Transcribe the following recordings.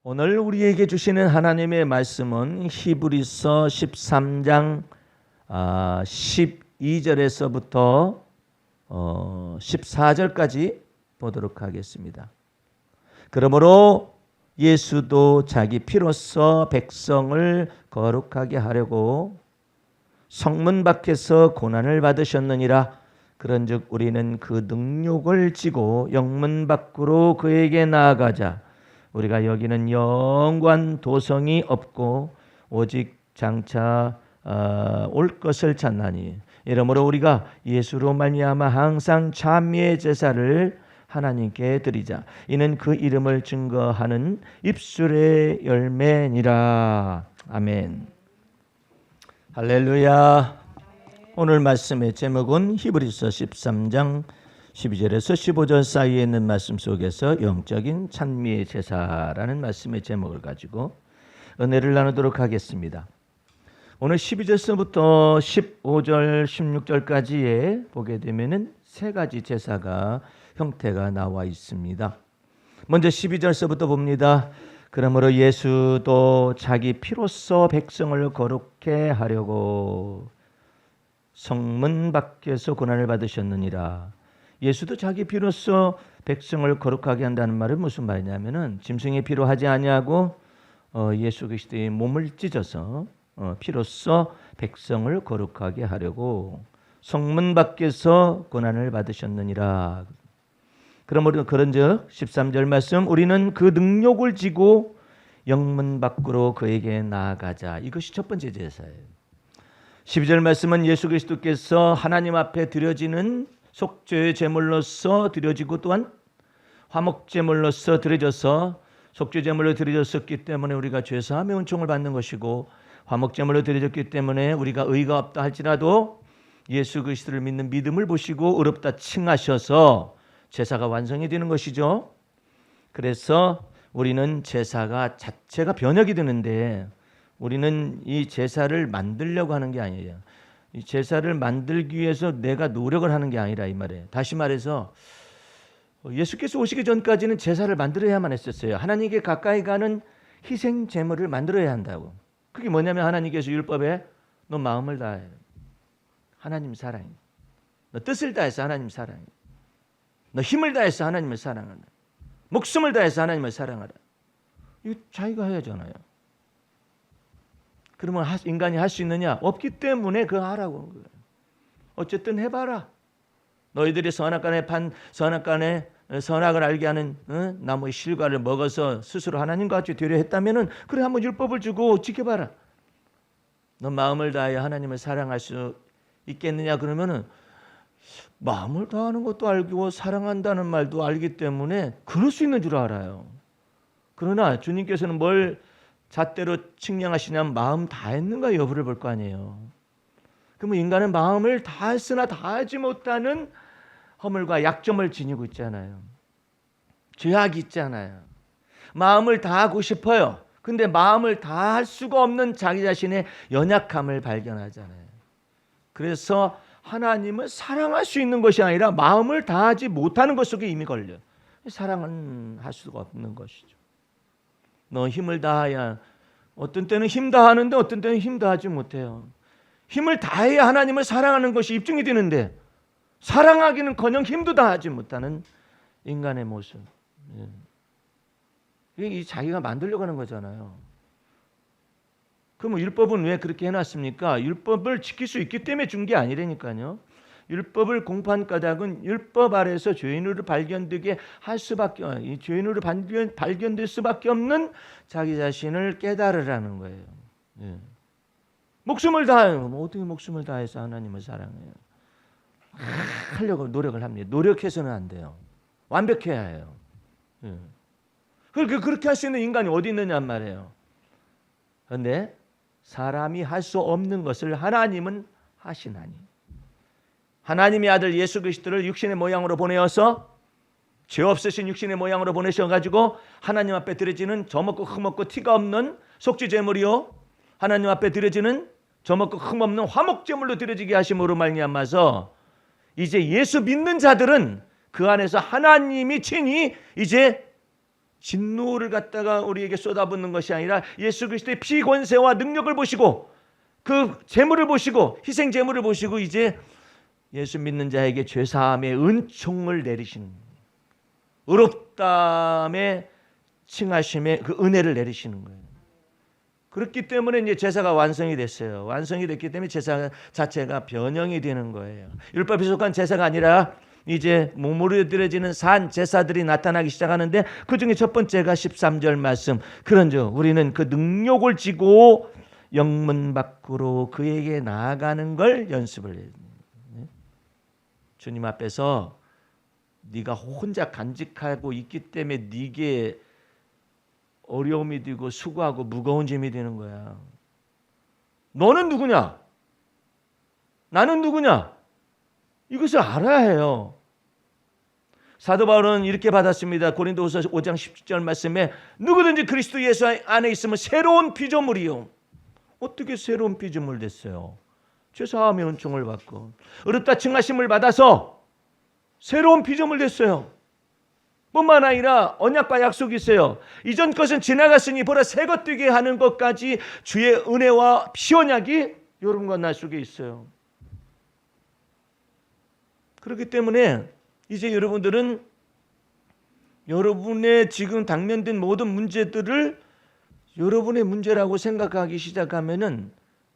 오늘 우리에게 주시는 하나님의 말씀은 히브리서 13장 12절에서부터 14절까지 보도록 하겠습니다. 그러므로 예수도 자기 피로써 백성을 거룩하게 하려고 성문 밖에서 고난을 받으셨느니라. 그런즉 우리는 그 능욕을 지고 영문 밖으로 그에게 나아가자. 우리가 여기는 영관 도성이 없고 오직 장차 올 것을 찾나니, 이러므로 우리가 예수로 말미암아 항상 찬미의 제사를 하나님께 드리자. 이는 그 이름을 증거하는 입술의 열매니라. 아멘. 할렐루야. 오늘 말씀의 제목은 히브리서 13장 12절에서 15절 사이에 있는 말씀 속에서 영적인 찬미의 제사라는 말씀의 제목을 가지고 은혜를 나누도록 하겠습니다. 오늘 12절서부터 15절, 16절까지에 보게 되면은 세 가지 제사가 형태가 나와 있습니다. 먼저 12절서부터 봅니다. 그러므로 예수도 자기 피로써 백성을 거룩해 하려고 성문 밖에서 고난을 받으셨느니라. 예수도 자기 피로써 백성을 거룩하게 한다는 말은 무슨 말이냐면은 짐승의 피로 하지 아니하고 예수 그리스도의 몸을 찢어서 피로써 백성을 거룩하게 하려고 성문 밖에서 고난을 받으셨느니라. 그러므로 그런즉 13절 말씀, 우리는 그 능욕을 지고 영문 밖으로 그에게 나아가자. 이것이 첫 번째 제사예요. 12절 말씀은 예수 그리스도께서 하나님 앞에 드려지는 속죄의 제물로서 드려지고 또한 화목제물로서 드려져서 속죄제물로 드려졌었기 때문에 우리가 죄사함의 은총을 받는 것이고, 화목제물로 드려졌기 때문에 우리가 의가 없다 할지라도 예수 그리스도를 믿는 믿음을 보시고 의롭다 칭하셔서 제사가 완성이 되는 것이죠. 그래서 우리는 제사가 자체가 변혁이 되는데, 우리는 이 제사를 만들려고 하는 게 아니에요. 이 제사를 만들기 위해서 내가 노력을 하는 게 아니라 이 말이에요. 다시 말해서 예수께서 오시기 전까지는 제사를 만들어야만 했었어요. 하나님께 가까이 가는 희생 제물을 만들어야 한다고. 그게 뭐냐면 하나님께서 율법에 너 마음을 다해, 하나님 사랑해. 너 뜻을 다해서 하나님 사랑해. 너 힘을 다해서 하나님을 사랑하라. 목숨을 다해서 하나님을 사랑하라. 이거 자기가 해야 하잖아요. 그러면 인간이 할 수 있느냐? 없기 때문에 그거 하라고 하는 거예요. 어쨌든 해봐라. 너희들이 선악간에 선악을 알게 하는 나무의 실과를 먹어서 스스로 하나님과 같이 되려 했다면은, 그래 한번 율법을 주고 지켜봐라. 너 마음을 다하여 하나님을 사랑할 수 있겠느냐? 그러면은 마음을 다하는 것도 알고 사랑한다는 말도 알기 때문에 그럴 수 있는 줄 알아요. 그러나 주님께서는 뭘 잣대로 측량하시냐면 마음 다했는가 여부를 볼 거 아니에요. 그러면 인간은 마음을 다했으나 다하지 못하는 허물과 약점을 지니고 있잖아요. 죄악이 있잖아요. 마음을 다하고 싶어요. 근데 마음을 다할 수가 없는 자기 자신의 연약함을 발견하잖아요. 그래서 하나님을 사랑할 수 있는 것이 아니라 마음을 다하지 못하는 것 속에 이미 걸려요. 사랑은 할 수가 없는 것이죠. 너 힘을 다해야, 어떤 때는 힘 다하는데 어떤 때는 힘 다하지 못해요. 힘을 다해야 하나님을 사랑하는 것이 입증이 되는데 사랑하기는커녕 힘도 다하지 못하는 인간의 모습. 이게 자기가 만들려고 하는 거잖아요. 그럼 율법은 왜 그렇게 해놨습니까? 율법을 지킬 수 있기 때문에 준 게 아니라니까요. 율법을 공포한 까닭은 율법 아래서 죄인으로 발견되게 할 수밖에, 이 죄인으로 발견될 수밖에 없는 자기 자신을 깨달으라는 거예요. 목숨을 다해요. 어떻게 목숨을 다해서 하나님을 사랑해요? 하려고 노력을 합니다. 노력해서는 안 돼요. 완벽해야 해요. 그렇게 할 수 있는 인간이 어디 있느냐 말이에요. 그런데 사람이 할 수 없는 것을 하나님은 하시나니, 하나님의 아들 예수 그리스도를 육신의 모양으로 보내어서, 죄 없으신 육신의 모양으로 보내셔가지고 하나님 앞에 드려지는 저먹고 흠없고 티가 없는 속죄제물이요, 하나님 앞에 드려지는 저먹고 흠없는 화목제물로 드려지게 하심으로 말미암아서 이제 예수 믿는 자들은 그 안에서 하나님이 친히 이제 진노를 갖다가 우리에게 쏟아붓는 것이 아니라 예수 그리스도의 피 권세와 능력을 보시고 그 제물을 보시고 희생 제물을 보시고 이제 예수 믿는 자에게 죄사함의 은총을 내리시는, 의롭다함의 칭하심의 그 은혜를 내리시는 거예요. 그렇기 때문에 이제 제사가 완성이 됐어요. 완성이 됐기 때문에 제사 자체가 변형이 되는 거예요. 율법에 속한 제사가 아니라 이제 몸으로 드려지는 산 제사들이 나타나기 시작하는데 그 중에 첫 번째가 13절 말씀. 그런즉 우리는 그 능력을 지고 영문 밖으로 그에게 나아가는 걸 연습을 해요. 주님 앞에서 네가 혼자 간직하고 있기 때문에 네게 어려움이 되고 수고하고 무거운 짐이 되는 거야. 너는 누구냐? 나는 누구냐? 이것을 알아야 해요. 사도 바울은 이렇게 받았습니다. 고린도후서 5장 17절 말씀에 누구든지 그리스도 예수 안에 있으면 새로운 피조물이요. 어떻게 새로운 피조물 됐어요? 죄사함의 은총을 받고 의롭다 칭하심을 받아서 새로운 피조물 됐어요. 뿐만 아니라 언약과 약속이 있어요. 이전 것은 지나갔으니 보라 새 것 되게 하는 것까지 주의 은혜와 피언약이 여러분과 나 속에 있어요. 그렇기 때문에 이제 여러분들은 여러분의 지금 당면된 모든 문제들을 여러분의 문제라고 생각하기 시작하면은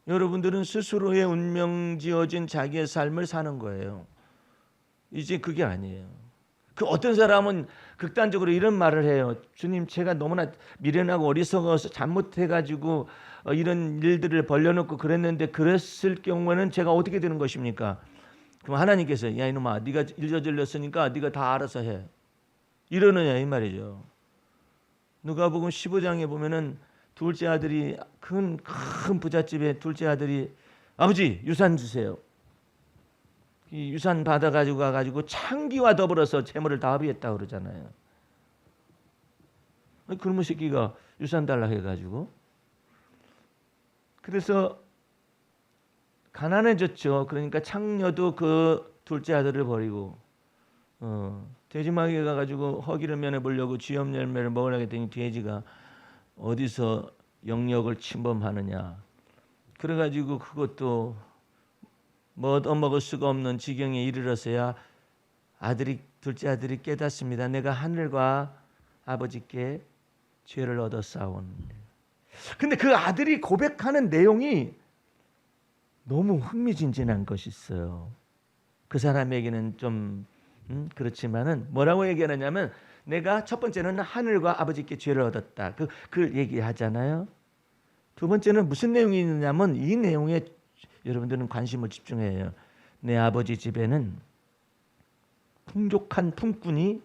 여러분들은 스스로의 운명 지어진 자기의 삶을 사는 거예요. 이제 그게 아니에요. 그 어떤 사람은 극단적으로 이런 말을 해요. 주님, 제가 너무나 미련하고 어리석어서 잘못해가지고 이런 일들을 벌려놓고 그랬는데 그랬을 경우에는 제가 어떻게 되는 것입니까? 그럼 하나님께서 야 이놈아, 네가 일저질렀으니까 네가 다 알아서 해. 이러느냐 이 말이죠. 누가복음 15장에 보면은 둘째 아들이 큰 부잣집의 둘째 아들이 아버지 유산 주세요. 이 유산 받아가지고 가가지고 창기와 더불어서 재물을 다 합의했다고 그러잖아요. 그놈의 새끼가 유산 달라 해가지고 그래서 가난해졌죠. 그러니까 창녀도 그 둘째 아들을 버리고 돼지마귀가 가가지고 허기를 면해보려고 쥐염 열매를 먹으려고 했더니 돼지가 어디서 영역을 침범하느냐. 그래가지고 그것도 얻어먹을 수가 없는 지경에 이르러서야 둘째 아들이 깨닫습니다. 내가 하늘과 아버지께 죄를 얻었사온. 근데 그 아들이 고백하는 내용이 너무 흥미진진한 것이 있어요. 그 사람에게는 좀 그렇지만은 뭐라고 얘기하느냐면 내가 첫 번째는 하늘과 아버지께 죄를 얻었다. 그 얘기하잖아요. 두 번째는 무슨 내용이 있느냐면 이 내용에 여러분들은 관심을 집중해야 해요. 내 아버지 집에는 풍족한 품꾼이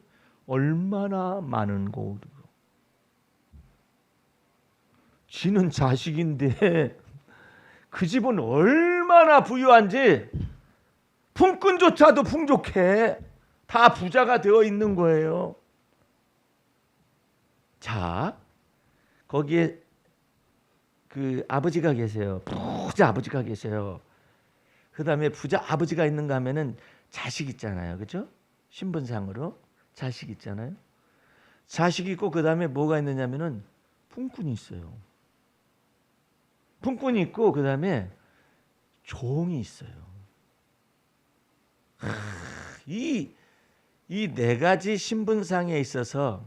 얼마나 많은고. 지는 자식인데 그 집은 얼마나 부유한지 품꾼조차도 풍족해. 다 부자가 되어 있는 거예요. 자, 거기에 그 아버지가 계세요. 부자 아버지가 계세요. 그 다음에 부자 아버지가 있는가 하면은 자식 있잖아요. 그렇죠? 신분상으로 자식 있잖아요. 자식이 있고 그 다음에 뭐가 있느냐면은 품꾼이 있어요. 품꾼이 있고 그 다음에 종이 있어요. 이 네 가지 신분상에 있어서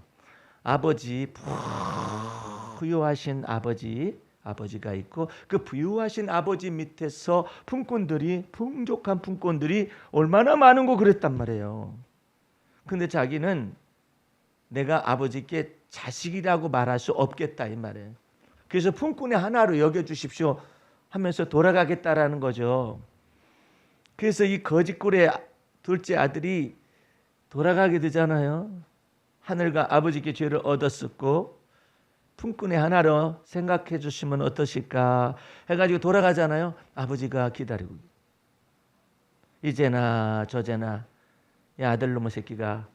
부유하신 아버지가 있고 그 부유하신 아버지 밑에서 풍족한 품꾼들이 얼마나 많은 거 그랬단 말이에요. 근데 자기는 내가 아버지께 자식이라고 말할 수 없겠다 이 말이에요. 그래서 품꾼의 하나로 여겨주십시오 하면서 돌아가겠다라는 거죠. 그래서 이 거짓골의 둘째 아들이 돌아가게 되잖아요. 하늘과 아버지께 죄를 얻었었고 품꾼의 하나로 생각해 주시면 어떠실까 해가지고 돌아가잖아요. 아버지가 기다리고 이제나 저제나 이 아들놈의 새끼가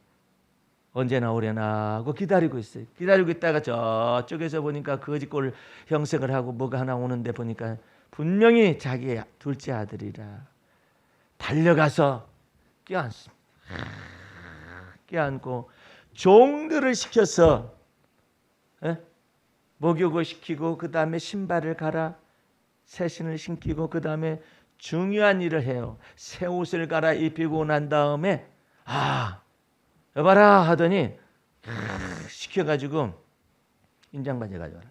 언제나 오려나 하고 기다리고 있어요. 기다리고 있다가 저쪽에서 보니까 거짓골 형색을 하고 뭐가 하나 오는데 보니까 분명히 자기의 둘째 아들이라 달려가서 껴안습니다. 껴안고 종들을 시켜서 예? 목욕을 시키고 그 다음에 신발을 갈아 새 신을 신기고 그 다음에 중요한 일을 해요. 새 옷을 갈아입히고 난 다음에 여봐라 하더니 시켜가지고 인장바지 가져와라.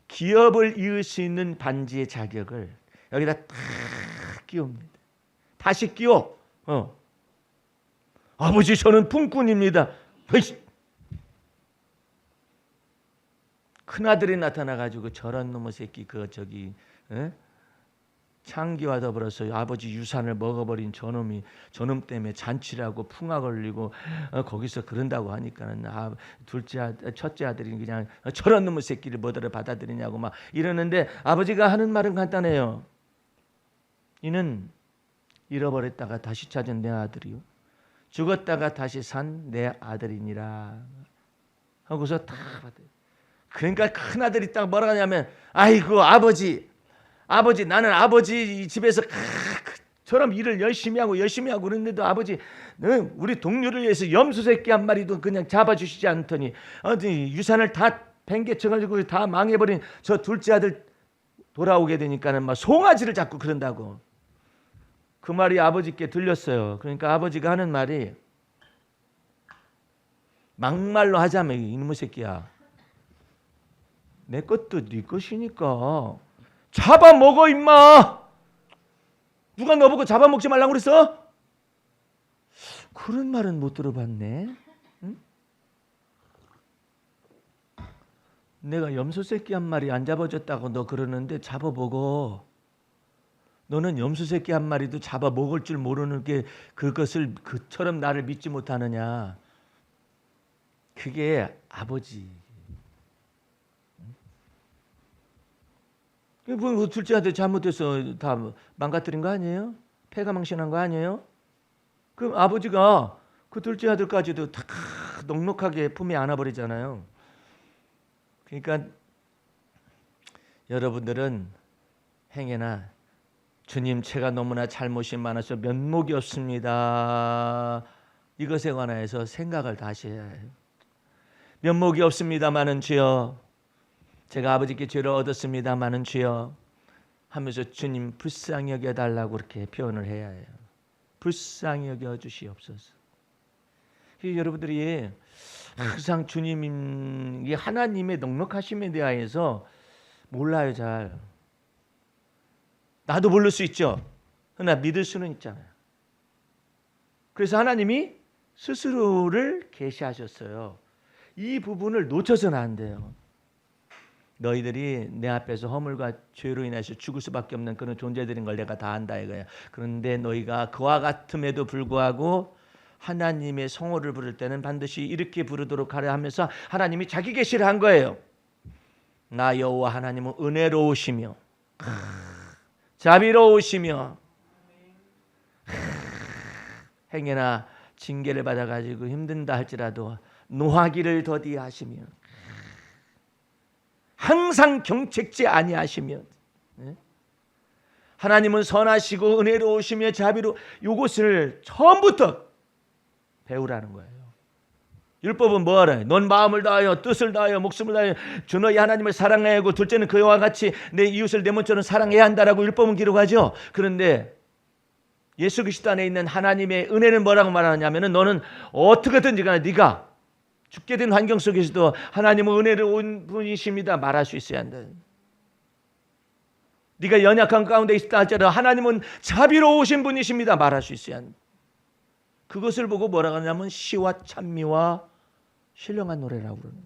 기업을 이을 수 있는 반지의 자격을 여기다 탁 끼웁니다. 다시 끼워. 아버지 저는 품꾼입니다. 큰아들이 나타나가지고 저런 놈의 새끼 창기와 더불어서 아버지 유산을 먹어버린 저놈이 저놈 때문에 잔치라고 풍화 걸리고 거기서 그런다고 하니까는 첫째 아들이 그냥 저런 놈의 새끼를 뭐더러 받아들이냐고 막 이러는데 아버지가 하는 말은 간단해요. 이는 잃어버렸다가 다시 찾은 내 아들이요 죽었다가 다시 산 내 아들이니라 하고서 다 받아요. 그러니까 큰아들이 딱 뭐라 하냐면 아이고 아버지 나는 아버지 집에서 저럼 일을 열심히 하고 그랬는데도 아버지 우리 동료를 위해서 염소 새끼 한 마리도 그냥 잡아주시지 않더니 유산을 다 팽개쳐가지고 다 망해버린 저 둘째 아들 돌아오게 되니까는 막 송아지를 잡고 그런다고. 그 말이 아버지께 들렸어요. 그러니까 아버지가 하는 말이 막말로 하자면 이놈의 새끼야 내 것도 네 것이니까 잡아먹어 임마. 누가 너보고 잡아먹지 말라고 그랬어? 그런 말은 못 들어봤네. 응? 내가 염소 새끼 한 마리 안 잡아줬다고 너 그러는데 잡아먹어. 너는 염소 새끼 한 마리도 잡아먹을 줄 모르는 게 그것을 그처럼 나를 믿지 못하느냐. 그게 아버지. 그 둘째한테 잘못해서 다 망가뜨린 거 아니에요? 패가망신한 거 아니에요? 그럼 아버지가 그 둘째 아들까지도 다 넉넉하게 품에 안아버리잖아요. 그러니까 여러분들은 행여나 주님 제가 너무나 잘못이 많아서 면목이 없습니다. 이것에 관하여서 생각을 다시 해야 해요. 면목이 없습니다마는 주여 제가 아버지께 죄를 얻었습니다마는 주여 하면서 주님 불쌍히 여겨달라고 그렇게 표현을 해야 해요. 불쌍히 여겨주시옵소서. 여러분들이 항상 주님이 하나님의 넉넉하심에 대하여서 몰라요. 잘. 나도 모를 수 있죠. 그러나 믿을 수는 있잖아요. 그래서 하나님이 스스로를 계시하셨어요. 이 부분을 놓쳐서는 안 돼요. 너희들이 내 앞에서 허물과 죄로 인해서 죽을 수밖에 없는 그런 존재들인 걸 내가 다 안다 이거야. 그런데 너희가 그와 같음에도 불구하고 하나님의 성호를 부를 때는 반드시 이렇게 부르도록 하려 하면서 하나님이 자기 계시를 한 거예요. 나 여호와 하나님은 은혜로우시며 자비로우시며 행여나 징계를 받아가지고 힘든다 할지라도 노하기를 더디하시며 항상 경책지 아니하시며 하나님은 선하시고 은혜로우시며 자비로 이것을 처음부터 배우라는 거예요. 율법은 뭐하래? 넌 마음을 다하여 뜻을 다하여 목숨을 다하여 주 너희 하나님을 사랑해야 하고 둘째는 그와 같이 내 이웃을 내 몸처럼 사랑해야 한다라고 율법은 기록하죠. 그런데 예수 그리스도 안에 있는 하나님의 은혜는 뭐라고 말하냐면은 너는 어떻게든지 간에 네가 죽게 된 환경 속에서도 하나님은 은혜로운 분이십니다 말할 수 있어야 한다. 네가 연약한 가운데 있다 할지라도 하나님은 자비로우신 분이십니다 말할 수 있어야 한다. 그것을 보고 뭐라고 하냐면 시와 찬미와 신령한 노래라고 그러는.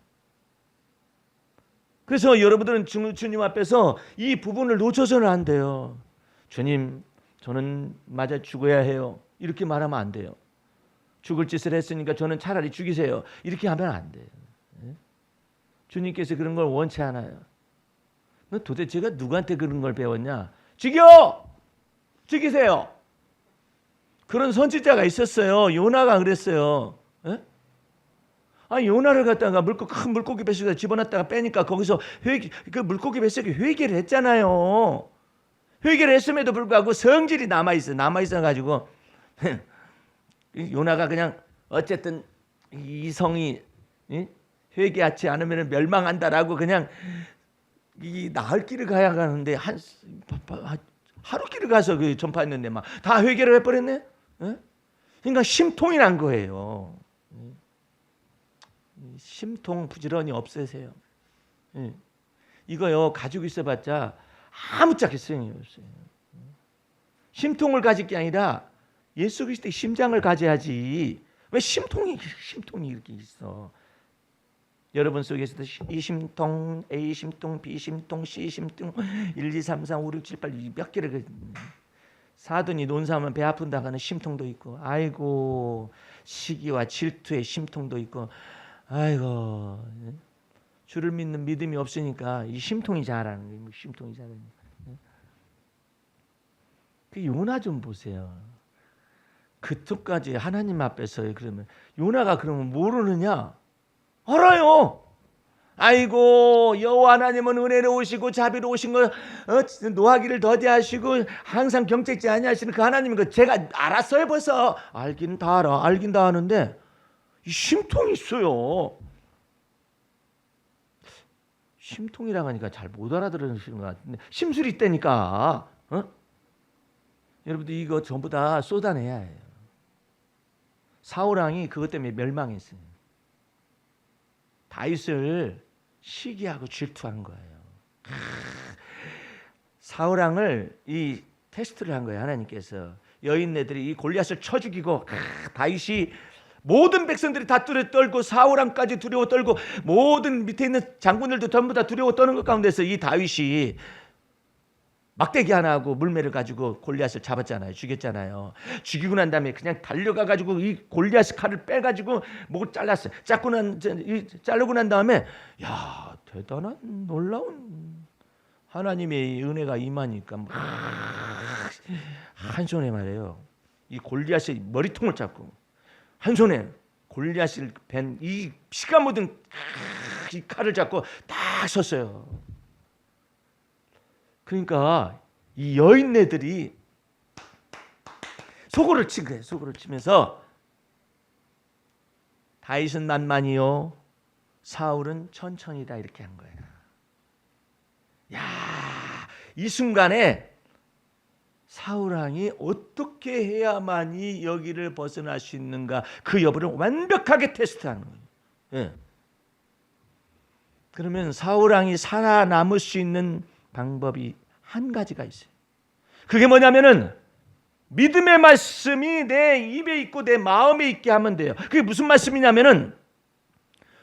그래서 여러분들은 주님 앞에서 이 부분을 놓쳐서는 안 돼요. 주님 저는 맞아 죽어야 해요 이렇게 말하면 안 돼요. 죽을 짓을 했으니까 저는 차라리 죽이세요 이렇게 하면 안 돼요. 주님께서 그런 걸 원치 않아요. 너 도대체가 누구한테 그런 걸 배웠냐? 죽이세요. 그런 선지자가 있었어요. 요나가 그랬어요. 요나를 갖다가 큰 물고기 뱃속에 집어넣었다가 빼니까 거기서 그 물고기 뱃속에 회개를 했잖아요. 회개를 했음에도 불구하고 성질이 남아있어가지고 요나가 그냥 어쨌든 이성이 회개하지 않으면 멸망한다라고 그냥 이 나을 길을 가야 가는데 하루 길을 가서 그 전파했는데 막 다 회개를 해버렸네. 그러니까 심통이 난 거예요. 심통 부지런히 없애세요. 이거요 가지고 있어봤자 아무짝에 소용이 없어요. 심통을 가질 게 아니라 예수 그리스도의 심장을 가져야지. 왜 심통이 이렇게 있어? 여러분 속에서도 이 심통, A 심통, B 심통, C 심통, 1, 2, 3, 4, 5, 6, 7, 8 몇 개를 사더니 논사하면 배 아픈다고 하는 심통도 있고, 아이고 시기와 질투의 심통도 있고, 아이고 주를 믿는 믿음이 없으니까 이 심통이 자라는 거예요. 심통이 자라는 거예요. 그 요나 좀 보세요. 그토까지 하나님 앞에서 그러면 요나가 그러면 모르느냐? 알아요. 아이고 여호와 하나님은 은혜로우시고 자비로우신 거 노하기를 더디하시고 항상 경책지 아니하시는 그 하나님인 거 제가 알았어요. 벌써 알긴 다 알아. 알긴 다 아는데 이 심통이 있어요. 심통이라고 하니까 잘 못 알아들으시는 것 같은데 심술이 있다니까. 여러분들 이거 전부 다 쏟아내야 해요. 사울왕이 그것 때문에 멸망했어요. 다윗을 시기하고 질투한 거예요. 사울왕을 이 테스트를 한 거예요. 하나님께서 여인네들이 이 골리앗을 쳐 죽이고 다윗이 모든 백성들이 다 떨고 사울왕까지 두려워 떨고 모든 밑에 있는 장군들도 전부 다 두려워 떠는 것 가운데서 이 다윗이 막대기 하나 하고 물매를 가지고 골리앗을 잡았잖아요. 죽였잖아요. 죽이고 난 다음에 그냥 달려가 가지고 이 골리앗 칼을 빼 가지고 목을 잘랐어요. 자르고 난 다음에 야 대단한 놀라운 하나님의 은혜가 임하니까 막 한 손에 말이에요. 이 골리앗의 머리통을 잡고 한 손에 골리앗을 벤 이 피가 묻은 이 칼을 잡고 딱 섰어요. 그러니까 이 여인네들이 소고를 친 거예요. 소고를 치면서 다윗은 만만이요 사울은 천천히다 이렇게 한 거예요. 야, 이 순간에 사울왕이 어떻게 해야만이 여기를 벗어날 수 있는가 그 여부를 완벽하게 테스트하는 거예요. 예. 그러면 사울왕이 살아남을 수 있는 방법이 한 가지가 있어요. 그게 뭐냐면은 믿음의 말씀이 내 입에 있고 내 마음에 있게 하면 돼요. 그게 무슨 말씀이냐면은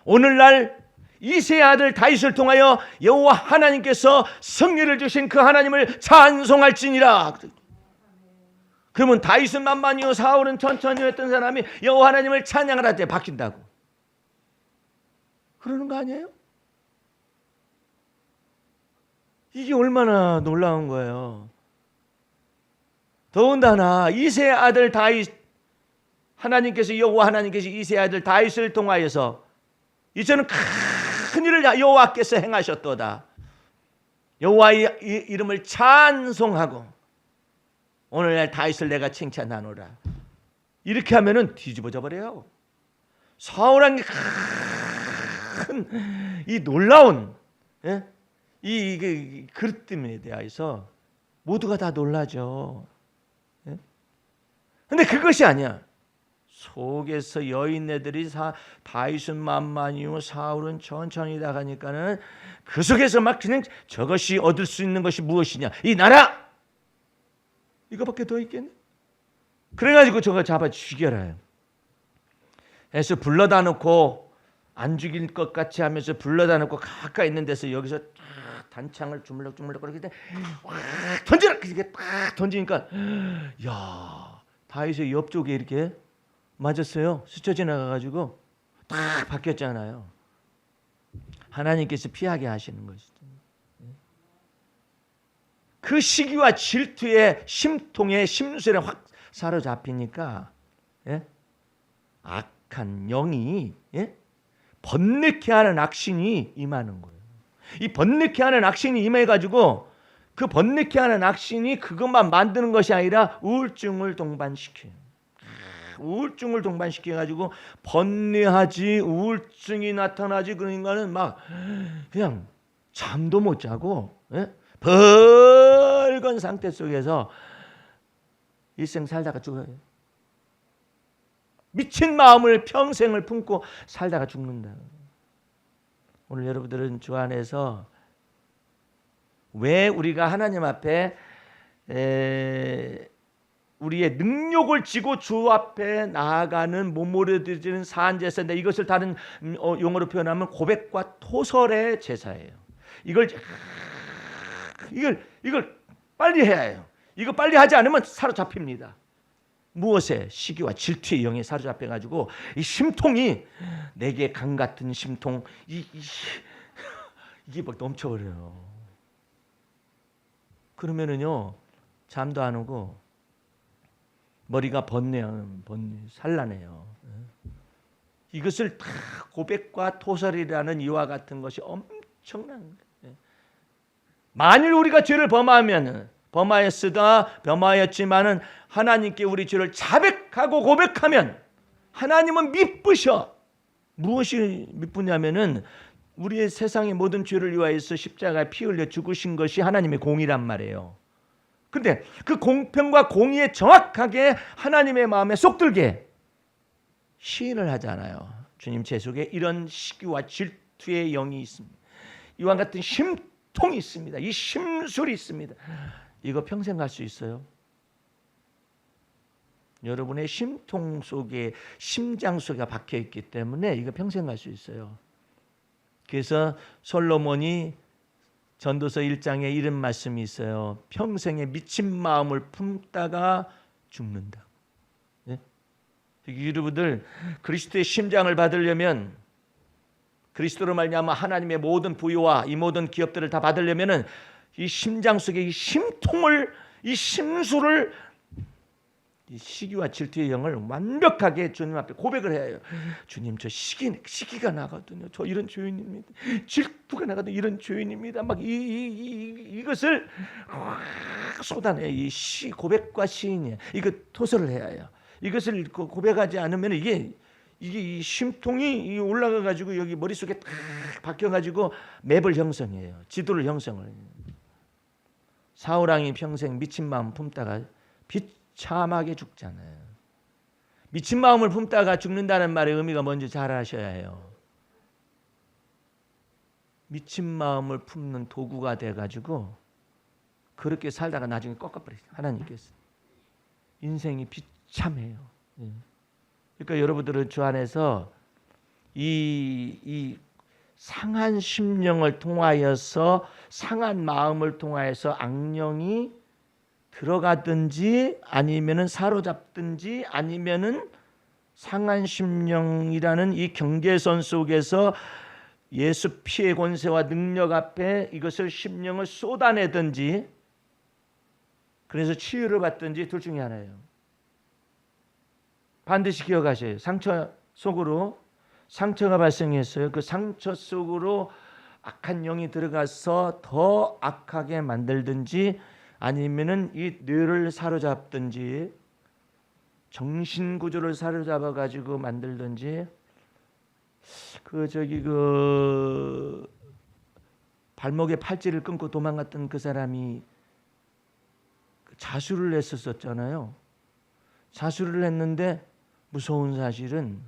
오늘날 이새의 아들 다윗을 통하여 여호와 하나님께서 승리를 주신 그 하나님을 찬송할지니라. 그러면 다윗은 만만히요 사울은 천천히 했던 사람이 여호와 하나님을 찬양하라 때 바뀐다고. 그러는 거 아니에요? 이게 얼마나 놀라운 거예요. 더군다나 이새의 아들 다윗 하나님께서 여호와 하나님께서 이새의 아들 다윗을 통하여서 이제는 큰 일을 여호와께서 행하셨도다. 여호와의 이름을 찬송하고 오늘날 다윗을 내가 칭찬하노라. 이렇게 하면은 뒤집어져 버려요. 사울왕이 큰 이 놀라운 이 그릇 때문에 대하여서 모두가 다 놀라죠. 근데 그것이 아니야. 속에서 여인네들이 다윗은 만만이요 사울은 천천히다 하니까는 그 속에서 막 그냥 저것이 얻을 수 있는 것이 무엇이냐 이 나라 이거밖에 더 있겠네. 그래가지고 저거 잡아 죽여라 해서 불러다 놓고 안 죽일 것 같이 하면서 불러다 놓고 가까이 있는 데서 여기서 단창을 주물럭주물럭 그렇게 던지라 이렇게 딱 던지니까 야 다윗의 옆쪽에 이렇게 맞았어요. 스쳐 지나가가지고 딱 바뀌었잖아요. 하나님께서 피하게 하시는 것이죠. 그 시기와 질투의 심통의 심술에 확 사로잡히니까 악한 영이 번뇌케 하는 악신이 임하는 거예요. 이 번뇌케 하는 악신이 임해가지고 그 번뇌케 하는 악신이 그것만 만드는 것이 아니라 우울증을 동반시켜요. 우울증을 동반시켜 가지고 번뇌하지, 우울증이 나타나지. 그러니까는 막 그냥 잠도 못 자고 벌건 상태 속에서 일생 살다가 죽어요. 미친 마음을 평생을 품고 살다가 죽는다. 오늘 여러분들은 주 안에서 왜 우리가 하나님 앞에 우리의 능력을 지고 주 앞에 나아가는 몸부림치는 사한제사인데, 이것을 다른 용어로 표현하면 고백과 토설의 제사예요. 이걸 빨리 해야 해요. 이거 빨리 하지 않으면 사로잡힙니다. 무엇에? 시기와 질투의 영에 사로잡혀가지고 이 심통이, 내게 강 같은 심통, 이게 막 넘쳐버려요. 그러면은요, 잠도 안 오고 머리가 산란해요. 이것을 다 고백과 토설이라는 이와 같은 것이 엄청난 거예요. 만일 우리가 죄를 범하였지만은 하나님께 우리 죄를 자백하고 고백하면 하나님은 미쁘셔. 무엇이 미쁘냐면은 우리의 세상의 모든 죄를 위하여서 십자가에 피 흘려 죽으신 것이 하나님의 공의란 말이에요. 근데 그 공평과 공의에 정확하게 하나님의 마음에 쏙들게 시인을 하잖아요. 주님, 제 속에 이런 시기와 질투의 영이 있습니다. 이와 같은 심통이 있습니다. 이 심술이 있습니다. 이거 평생 갈 수 있어요? 여러분의 심통 속에, 심장 속에 박혀 있기 때문에 이거 평생 갈 수 있어요. 그래서 솔로몬이 전도서 1장에 이런 말씀이 있어요. 평생에 미친 마음을 품다가 죽는다. 네? 여러분들, 그리스도의 심장을 받으려면, 그리스도로 말미암아 하나님의 모든 부유와 이 모든 기업들을 다 받으려면은 이 심장 속에 이 심통을, 이 심술을, 이 시기와 질투의 영을 완벽하게 주님 앞에 고백을 해야 해요. 주님, 저 시기가 나거든요. 저 이런 죄인입니다. 질투가 나거든요. 이런 죄인입니다. 막 이것을 쏟아내. 이 고백과 시인이에요. 이거 토설을 해야 해요. 이것을 고백하지 않으면 이게 이 심통이 올라가 가지고 여기 머릿속에 딱 박혀 가지고 맵을 형성해요. 지도를 형성을 해요. 사울왕이 평생 미친 마음 품다가 비참하게 죽잖아요. 미친 마음을 품다가 죽는다는 말의 의미가 뭔지 잘 아셔야 해요. 미친 마음을 품는 도구가 돼가지고 그렇게 살다가 나중에 꺾어버리죠. 하나님께서. 인생이 비참해요. 그러니까 여러분들은 주 안에서 이 상한 심령을 통하여서, 상한 마음을 통하여서 악령이 들어가든지 아니면은 사로잡든지, 아니면은 상한 심령이라는 이 경계선 속에서 예수 피의 권세와 능력 앞에 이것을 심령을 쏟아내든지, 그래서 치유를 받든지 둘 중에 하나예요. 반드시 기억하셔요. 상처 속으로 상처가 발생했어요. 그 상처 속으로 악한 영이 들어가서 더 악하게 만들든지, 아니면은 이 뇌를 사로잡든지 정신 구조를 사로잡아 가지고 만들든지, 발목에 팔찌를 끊고 도망갔던 그 사람이 자수를 했었잖아요. 자수를 했는데 무서운 사실은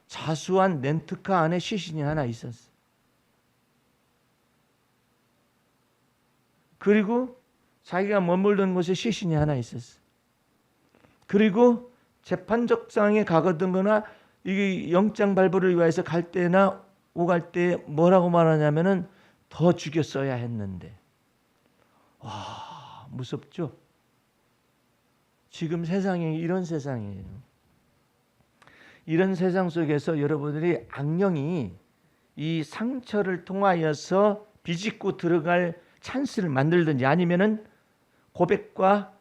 자수한 렌트카 안에 시신이 하나 있었어요. 그리고 자기가 머물던 곳에 시신이 하나 있었어요. 그리고 재판적상에 가거나 이게 영장 발부를 위해서 갈 때나 오갈 때 뭐라고 말하냐면은 더 죽였어야 했는데. 와, 무섭죠? 지금 세상이 이런 세상이에요. 이런 세상 속에서 여러분들이 악령이 이 상처를 통하여서 비집고 들어갈 찬스를 만들든지, 아니면은 고백과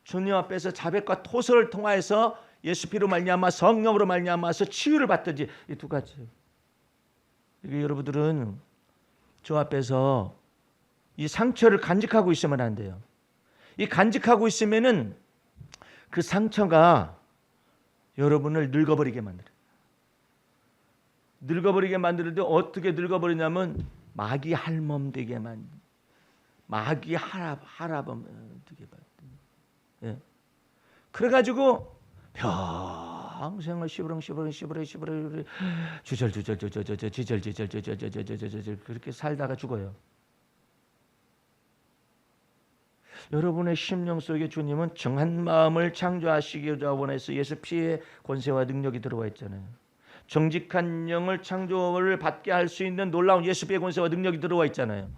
주님 앞에서 자백과 토설을 통하여서 예수 피로 말미암아 성령으로 말미암아서 치유를 받든지, 이 두 가지. 이게 여러분들은 주 앞에서 이 상처를 간직하고 있으면 안 돼요. 이 간직하고 있으면은 그 상처가 여러분을 늙어버리게 만들어요. 늙어버리게 만드는데 어떻게 늙어버리냐면 마귀 할멈 되게 만들어요. 마귀 할아범 되게 만들어요. 예. 그래가지고 평생을 시부렁 주절 그렇게 살다가 죽어요. 여러분의 심령 속에 주님은 정한 마음을 창조하시기를 원해서 예수 피의 권세와 능력이 들어와 있잖아요. 정직한 영을 창조를 받게 할 수 있는 놀라운 예수 피의 권세와 능력이 들어와 있잖아요.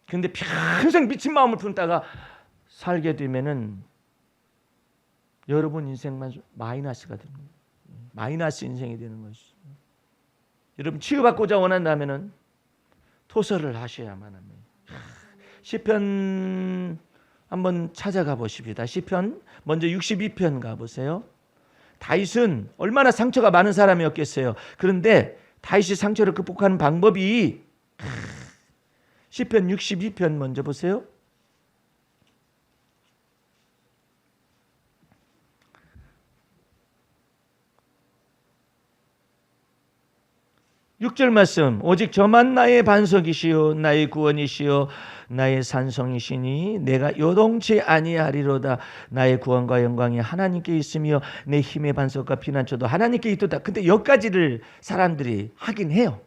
그런데 평생 미친 마음을 품다가 살게 되면은 여러분 인생만 마이너스가 됩니다. 마이너스 인생이 되는 것이죠. 여러분 치유받고자 원한다면은 토설을 하셔야만 합니다. 시편 한번 찾아가 보십시다. 시편 먼저 62편 가보세요. 다윗은 얼마나 상처가 많은 사람이었겠어요. 그런데 다윗이 상처를 극복하는 방법이 시편 62편 먼저 보세요. 6절 말씀. 오직 저만 나의 반석이시요 나의 구원이시요 나의 산성이시니 내가 요동치 아니하리로다. 나의 구원과 영광이 하나님께 있으며 내 힘의 반석과 피난처도 하나님께 있도다. 근데 여기까지를 사람들이 하긴 해요.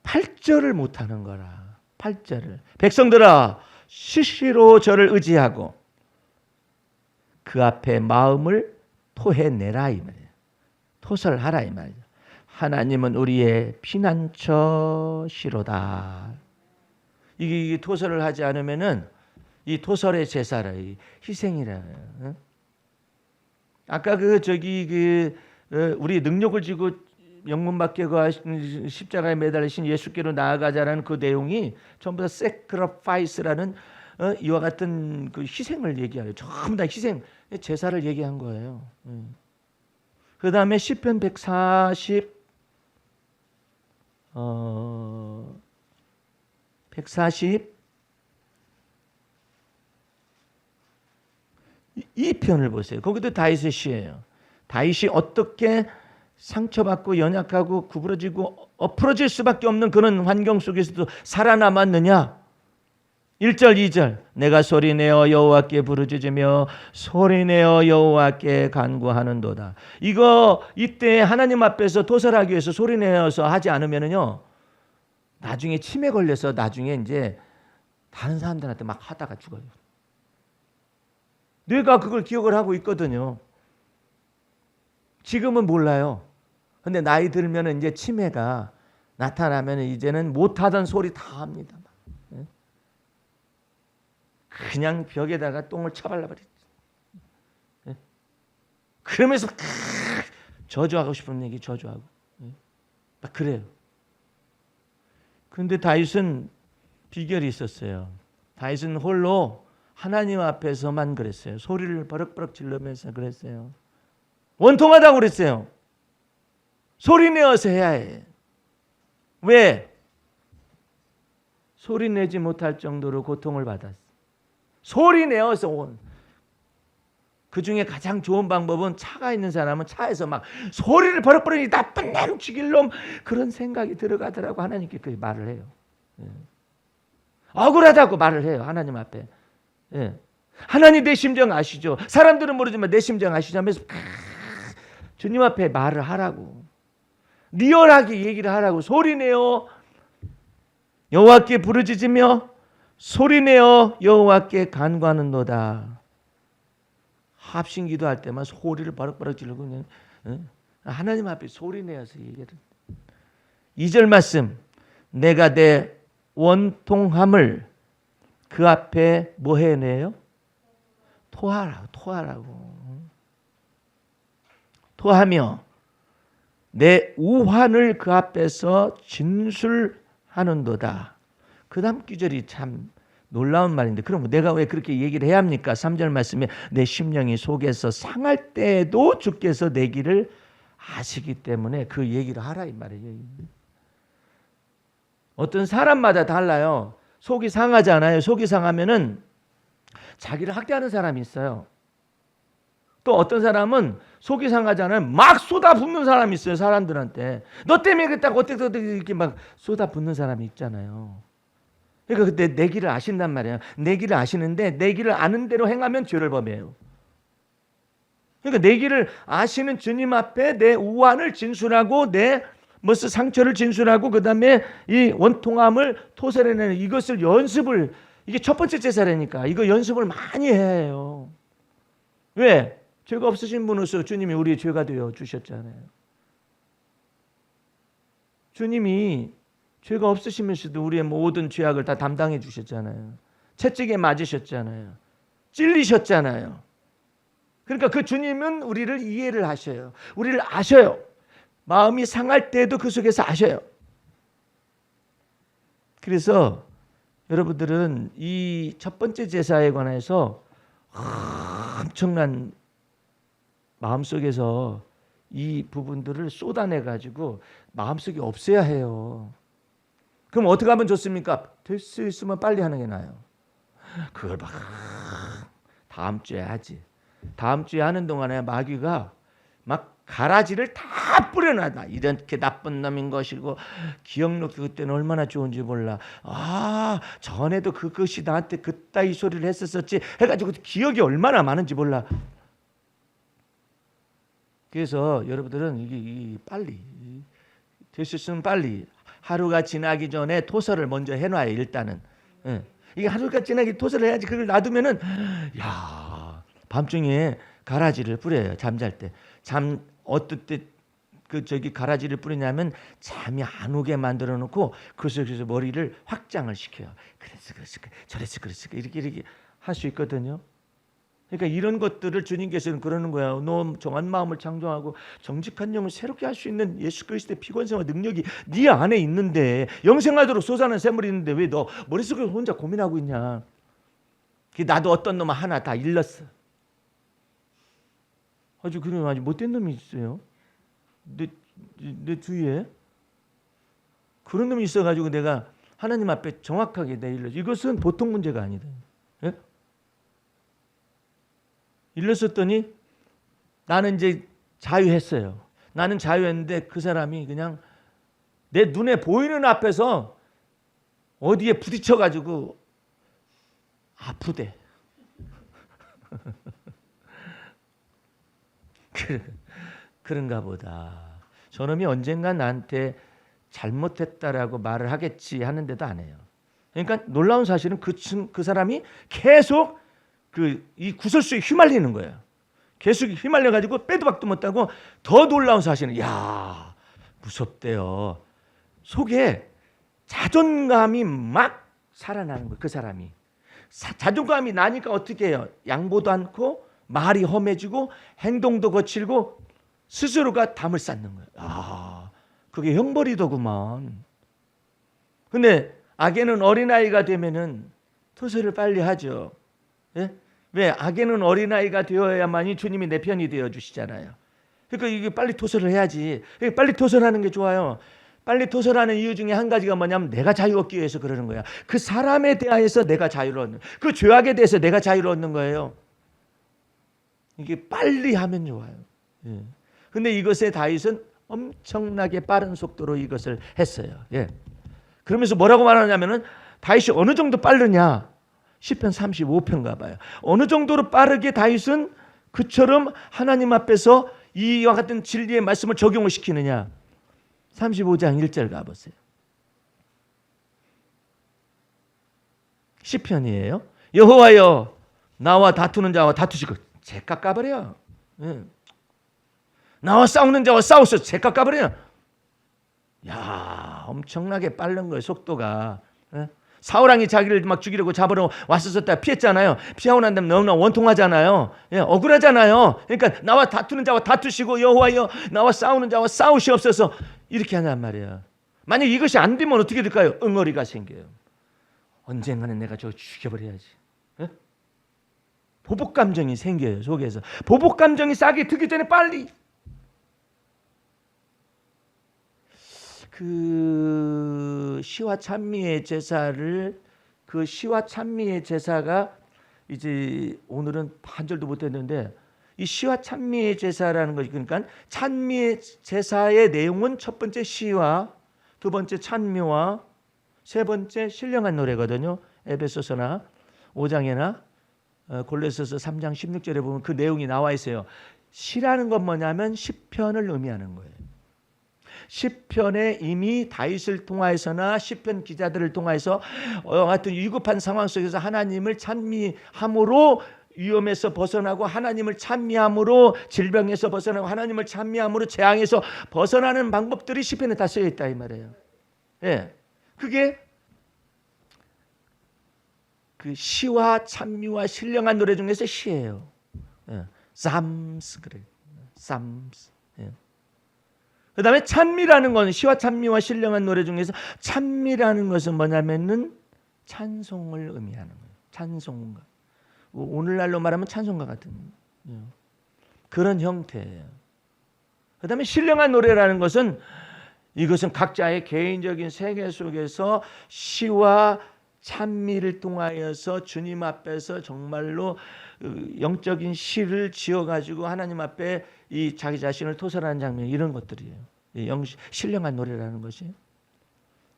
8절을 못하는 거라. 8절을. 백성들아 시시로 저를 의지하고 그 앞에 마음을 토해내라 이 말이에요. 토설하라 이 말이에요. 하나님은 우리의 피난처시로다. 이게 토설을 하지 않으면은 이 토설의 제사라, 이 희생이라. 아까 우리 능력을 지고 영문밖에가 십자가에 매달리신 예수께로 나아가자라는 그 내용이 전부 다 sacrifice라는 이와 같은 그 희생을 얘기해요. 전부 다 희생, 제사를 얘기한 거예요. 그 다음에 시편 140 142편을 보세요. 거기도 다윗의 시예요. 다윗이 어떻게 상처받고 연약하고 구부러지고 엎어질 수밖에 없는 그런 환경 속에서도 살아남았느냐? 1절 2절 내가 소리내어 여호와께 부르짖으며 소리내어 여호와께 간구하는도다. 이때 하나님 앞에서 토설하기 위해서 소리내어서 하지 않으면요 나중에 치매 걸려서 나중에 이제 다른 사람들한테 막 하다가 죽어요. 뇌가 그걸 기억을 하고 있거든요. 지금은 몰라요. 근데 나이 들면 이제 치매가 나타나면 이제는 못하던 소리 다 합니다. 그냥 벽에다가 똥을 쳐발라버리지. 그러면서 저주하고 싶은 얘기 저주하고 막 그래요. 그런데 다윗은 비결이 있었어요. 다윗은 홀로 하나님 앞에서만 그랬어요. 소리를 버럭버럭 질르면서 그랬어요. 원통하다고 그랬어요. 소리 내어서 해야 해. 왜? 소리 내지 못할 정도로 고통을 받았어. 소리 내어서 온. 그 중에 가장 좋은 방법은 차가 있는 사람은 차에서 막 소리를 버럭버럭 나쁜 놈 죽일 놈 그런 생각이 들어가더라고. 하나님께 그 말을 해요. 억울하다고 말을 해요. 하나님 앞에. 하나님 내 심정 아시죠? 사람들은 모르지만 내 심정 아시죠? 하면서 주님 앞에 말을 하라고. 리얼하게 얘기를 하라고. 소리내어 여호와께 부르짖으며 소리내어 여호와께 간구하는도다. 합심 기도할 때만 소리를 버럭버럭 지르고 그냥 하나님 앞에 소리내어서 얘기를. 2절 말씀. 내가 내 원통함을 그 앞에 뭐 해내요? 토하라고. 토하며 내 우환을 그 앞에서 진술하는도다. 그 다음 구절이 참 놀라운 말인데 그럼 내가 왜 그렇게 얘기를 해야 합니까? 3절 말씀에 내 심령이 속에서 상할 때에도 주께서 내 길을 아시기 때문에 그 얘기를 하라 이 말이에요. 어떤 사람마다 달라요. 속이 상하잖아요. 속이 상하면은 자기를 학대하는 사람이 있어요. 또 어떤 사람은 속이 상하잖아요. 막 쏟아붓는 사람이 있어요. 사람들한테. 너 때문에 그랬다고 어떻게 이렇게 막 쏟아붓는 사람이 있잖아요. 그러니까 그때 내 길을 아신단 말이에요. 내 길을 아시는데 내 길을 아는 대로 행하면 죄를 범해요. 그러니까 내 길을 아시는 주님 앞에 내 우환을 진술하고 내 무슨 상처를 진술하고 그 다음에 이 원통함을 토설해내는 이것을 연습을, 이게 첫 번째 제사라니까 이거 연습을 많이 해야 해요. 왜? 죄가 없으신 분으로서 주님이 우리의 죄가 되어 주셨잖아요. 주님이 죄가 없으시면서도 우리의 모든 죄악을 다 담당해 주셨잖아요. 채찍에 맞으셨잖아요. 찔리셨잖아요. 그러니까 그 주님은 우리를 이해를 하셔요. 우리를 아셔요. 마음이 상할 때도 그 속에서 아셔요. 그래서 여러분들은 이 첫 번째 제사에 관해서 엄청난 마음속에서 이 부분들을 쏟아내가지고 마음속에 없애야 해요. 그럼 어떻게 하면 좋습니까? 될 수 있으면 빨리 하는 게 나아요. 그걸 막 다음 주에 하지. 다음 주에 하는 동안에 마귀가 막 가라지를 다 뿌려놔. 이렇게 나쁜 놈인 것이고 기억력이 그때는 얼마나 좋은지 몰라. 아, 전에도 그것이 나한테 그따위 소리를 했었었지 해가지고 기억이 얼마나 많은지 몰라. 그래서 여러분들은 이게 빨리 될 수 있으면 빨리 하루가 지나기 전에 토설을 먼저 해놔요. 일단은 이게 하루가 지나기 토설을 해야지. 그걸 놔두면은 야 밤중에 가라지를 뿌려요. 잠잘 때 어떨 때 그 저기 가라지를 뿌리냐면 잠이 안 오게 만들어 놓고 그래서 머리를 확장을 시켜요. 그래서 저래서 이렇게 할 수 있거든요. 그러니까 이런 것들을 주님께서는 그러는 거야. 너 정한 마음을 창조하고 정직한 영을 새롭게 할 수 있는 예수 그리스도의 피권세와 능력이 네 안에 있는데 영생하도록 솟아나는 샘물이 있는데 왜 너 머릿속에 혼자 고민하고 있냐. 나도 어떤 놈 하나 다 일렀어. 아주 그런 아주 못된 놈이 있어요. 내 주위에 그런 놈이 있어가지고 내가 하나님 앞에 정확하게 일렀어. 이것은 보통 문제가 아니다. 예? 일렀었더니 나는 이제 자유했어요. 나는 자유했는데 그 사람이 그냥 내 눈에 보이는 앞에서 어디에 부딪혀가지고 아프대. 그런가 보다. 저놈이 언젠가 나한테 잘못했다라고 말을 하겠지 하는데도 안 해요. 그러니까 놀라운 사실은 그 사람이 계속 이 구설수에 휘말리는 거예요. 계속 휘말려가지고 빼도 박도 못하고 더 놀라운 사실은 야 무섭대요. 속에 자존감이 막 살아나는 거예요. 그 사람이. 자존감이 나니까 어떻게 해요? 양보도 않고 말이 험해지고 행동도 거칠고 스스로가 담을 쌓는 거예요. 아, 그게 형벌이더구만. 근데 악에는 어린아이가 되면은 토설을 빨리 하죠. 예? 왜? 악에는 어린아이가 되어야만이 주님이 내 편이 되어주시잖아요. 그러니까 이게 빨리 토설을 해야지. 빨리 토설하는 게 좋아요. 빨리 토설하는 이유 중에 한 가지가 뭐냐면 내가 자유 얻기 위해서 그러는 거야. 그 사람에 대하여서 내가 자유를 얻는, 그 죄악에 대해서 내가 자유를 얻는 거예요. 이게 빨리 하면 좋아요. 예. 근데 이것에 다윗은 엄청나게 빠른 속도로 이것을 했어요. 예. 그러면서 뭐라고 말하냐면은 다윗이 어느 정도 빠르냐? 시편 35편 가봐요. 어느 정도로 빠르게 다윗은 그처럼 하나님 앞에서 이와 같은 진리의 말씀을 적용을 시키느냐? 35장 1절 가보세요. 시편이에요. 여호와여 나와 다투는 자와 다투시고 제 깎아버려. 나와 싸우는 자와 싸우셔 제 깎아버려. 야 엄청나게 빠른 거예요. 속도가. 사울왕이 자기를 막 죽이려고 잡으러 왔었다 피했잖아요. 피하고 난 다음에 너무나 원통하잖아요. 예, 억울하잖아요. 그러니까 나와 다투는 자와 다투시고 여호와여 나와 싸우는 자와 싸우시옵소서 이렇게 한단 말이에요. 만약 이것이 안 되면 어떻게 될까요? 응어리가 생겨요. 언젠가는 내가 저거 죽여버려야지. 예? 보복 감정이 생겨요. 속에서. 보복 감정이 싹이 트기 전에 빨리. 그 시와 찬미의 제사를 그 시와 찬미의 제사가 이제 오늘은 반절도 못 했는데 이 시와 찬미의 제사라는 것이, 그러니까 찬미의 제사의 내용은 첫 번째 시와 두 번째 찬미와 세 번째 신령한 노래거든요. 에베소서나 5장이나 골로새서 3장 16절에 보면 그 내용이 나와 있어요. 시라는 건 뭐냐면 시편을 의미하는 거예요. 시편에 이미 다윗을 통하여서나 시편 기자들을 통하여서 하여튼 위급한 상황 속에서 하나님을 찬미함으로 위험에서 벗어나고, 하나님을 찬미함으로 질병에서 벗어나고, 하나님을 찬미함으로 재앙에서 벗어나는 방법들이 시편에 다 쓰여 있다 이 말이에요. 예, 그게 그 시와 찬미와 신령한 노래 중에서 시예요. 예, Psalms 그래, Psalms. 예. 그다음에 찬미라는 건, 시와 찬미와 신령한 노래 중에서 찬미라는 것은 뭐냐면은 찬송을 의미하는 거예요. 찬송가. 오늘날로 말하면 찬송가 같은 그런 형태예요. 그다음에 신령한 노래라는 것은, 이것은 각자의 개인적인 세계 속에서 시와 찬미를 통하여서 주님 앞에서 정말로 영적인 시를 지어가지고 하나님 앞에 이 자기 자신을 토설하는 장면, 이런 것들이에요. 신령한 노래라는 것이.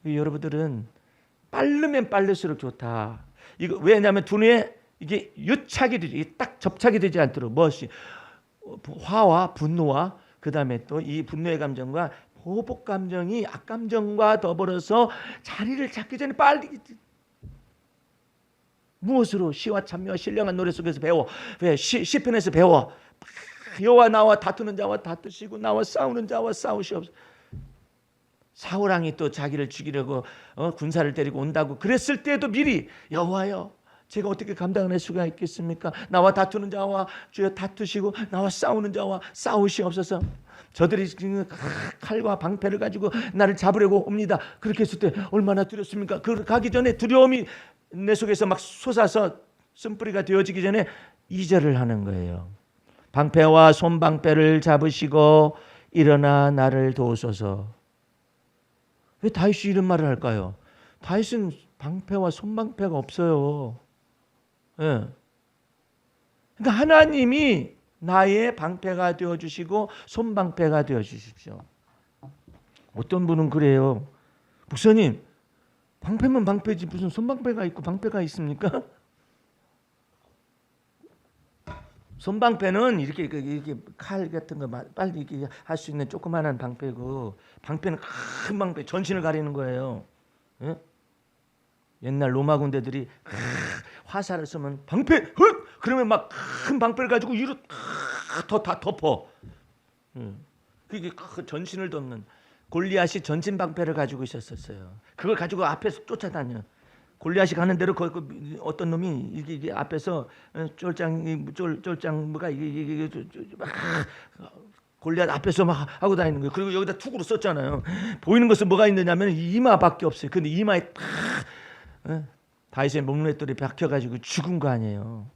여러분들은 빠르면 빠를수록 좋다. 이거 왜냐하면 두뇌에 이게 유착이 되지, 딱 접착이 되지 않도록, 무엇이 화와 분노와 그 다음에 또 이 분노의 감정과 보복 감정이 악감정과 더불어서 자리를 잡기 전에 빨리, 무엇으로? 시와 찬미와 신령한 노래 속에서 배워. 왜? 시편에서 배워. 여호와 나와 다투는 자와 다투시고 나와 싸우는 자와 싸우시옵소서. 사울왕이 또 자기를 죽이려고 군사를 데리고 온다고 그랬을 때도 미리, 여호와여, 제가 어떻게 감당할 수가 있겠습니까? 나와 다투는 자와 주여 다투시고 나와 싸우는 자와 싸우시옵소서. 저들이 칼과 방패를 가지고 나를 잡으려고 옵니다. 그렇게 했을 때 얼마나 두렵습니까? 그 가기 전에 두려움이 내 속에서 막 솟아서 쓴뿌리가 되어지기 전에 2절을 하는 거예요. 방패와 손방패를 잡으시고 일어나 나를 도우소서. 왜 다윗이 이런 말을 할까요? 다윗은 방패와 손방패가 없어요. 예. 그러니까 하나님이 나의 방패가 되어주시고 손방패가 되어주십시오. 어떤 분은 그래요. 목사님, 방패면 방패지 무슨 손방패가 있고 방패가 있습니까? 손방패는 이렇게 칼 같은 거 빨리 이렇게 할 수 있는 조그마한 방패고, 방패는 큰 방패, 전신을 가리는 거예요. 예? 옛날 로마 군대들이 화살을 쏘면 방패, 그러면 막 큰 방패를 가지고 위로 다 덮어. 그게 전신을 덮는, 골리앗이 전신 방패를 가지고 있었어요. 그걸 가지고 앞에서 쫓아다녀. 골리앗이 가는 대로 어떤 놈이 이게 앞에서 쫄장 뭐가 이게 막 골리앗 앞에서 막 하고 다니는 거예요. 그리고 여기다 투구로 썼잖아요. 보이는 것은 뭐가 있느냐면 이마밖에 없어요. 근데 이마에 딱 다윗의 목맷돌이 박혀가지고 죽은 거 아니에요.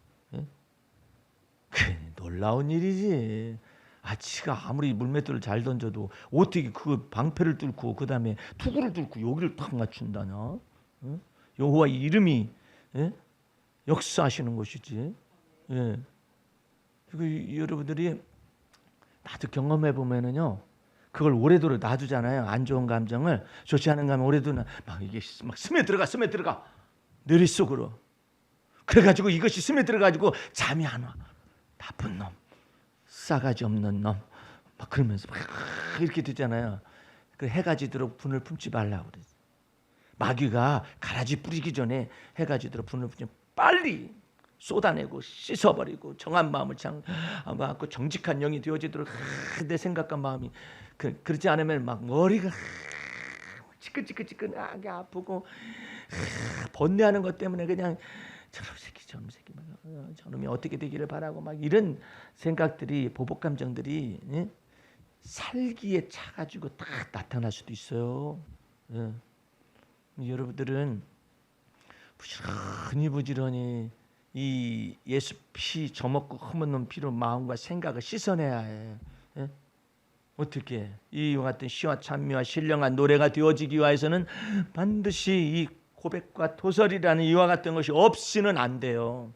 놀라운 일이지. 지가 아무리 물맷돌을 잘 던져도 어떻게 그 방패를 뚫고 그 다음에 투구를 뚫고 여기를 딱 맞춘다냐? 여호와 이름이 역사하시는 것이지. 그리고 여러분들이 나도 경험해 보면은요, 그걸 오래도록 놔두잖아요. 안 좋은 감정을, 좋지 않은 감정 오래도록 막 이게 막 스며들어가 뇌릿속으로. 그래가지고 이것이 스며들어가지고 잠이 안 와. 나쁜 놈, 싸가지 없는 놈, 막 그러면서 막 이렇게 되잖아요. 그 해가 지도록 분을 품지 말라고 그러지. 마귀가 가라지 뿌리기 전에 해가 지도록 분을 품지 빨리 쏟아내고 씻어버리고 정한 마음을 갖고 정직한 영이 되어지도록 내 생각과 마음이 그렇지 않으면 막 머리가 지끈지끈하게 아프고 번뇌하는 것 때문에 그냥 저놈 새끼 저놈이 어떻게 되기를 바라고 막 이런 생각들이, 보복 감정들이 살기에 차가지고 딱 나타날 수도 있어요. 여러분들은 부지런히 이 예수 피 저먹고 흠없는 피로 마음과 생각을 씻어내야 해. 어떻게 이와 같은 시와 찬미와 신령한 노래가 되어지기 위해서는 반드시 이 고백과 도설이라는 이와 같은 것이 없이는 안 돼요.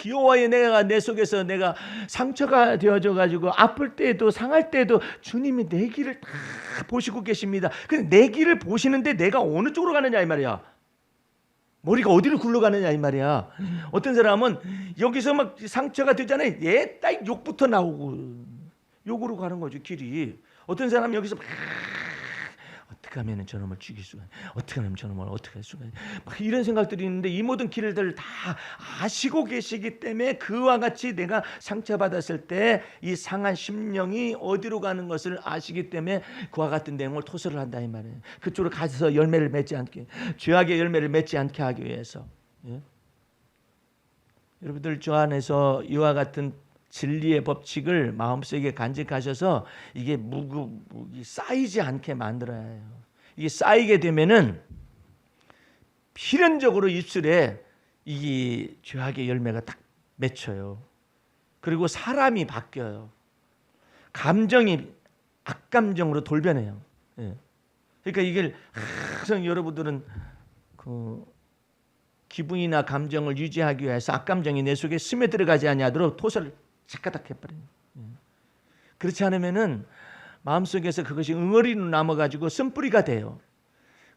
여호와의 내가 내 속에서 내가 상처가 되어져 가지고 아플 때에도 상할 때에도 주님이 내 길을 다 보시고 계십니다. 근데 내 길을 보시는데 내가 어느 쪽으로 가느냐 이 말이야. 머리가 어디로 굴러가느냐 이 말이야. 어떤 사람은 여기서 막 상처가 되잖아요. 딱 욕부터 나오고 욕으로 가는 거죠, 길이. 어떤 사람은 여기서 막 어떻게 하면 저놈을 죽일 수가, 어떻게 하면 저놈을 어떻게 할 수가, 막 이런 생각들이 있는데 이 모든 길들을 다 아시고 계시기 때문에 그와 같이 내가 상처받았을 때 이 상한 심령이 어디로 가는 것을 아시기 때문에 그와 같은 내용을 토설을 한다 이 말이에요. 그쪽으로 가서 열매를 맺지 않게, 죄악의 열매를 맺지 않게 하기 위해서. 예? 여러분들 주 안에서 이와 같은 진리의 법칙을 마음속에 간직하셔서 이게 쌓이지 않게 만들어야 해요. 이게 쌓이게 되면은 필연적으로 입술에 이 죄악의 열매가 딱 맺혀요. 그리고 사람이 바뀌어요. 감정이 악감정으로 돌변해요. 예. 그러니까 이걸 항상 여러분들은 그 기분이나 감정을 유지하기 위해서 악감정이 내 속에 스며들어가지 아니하도록 토설을 착가닥 해버려요. 그렇지 않으면은 마음속에서 그것이 응어리로 남아가지고 쓴뿌리가 돼요.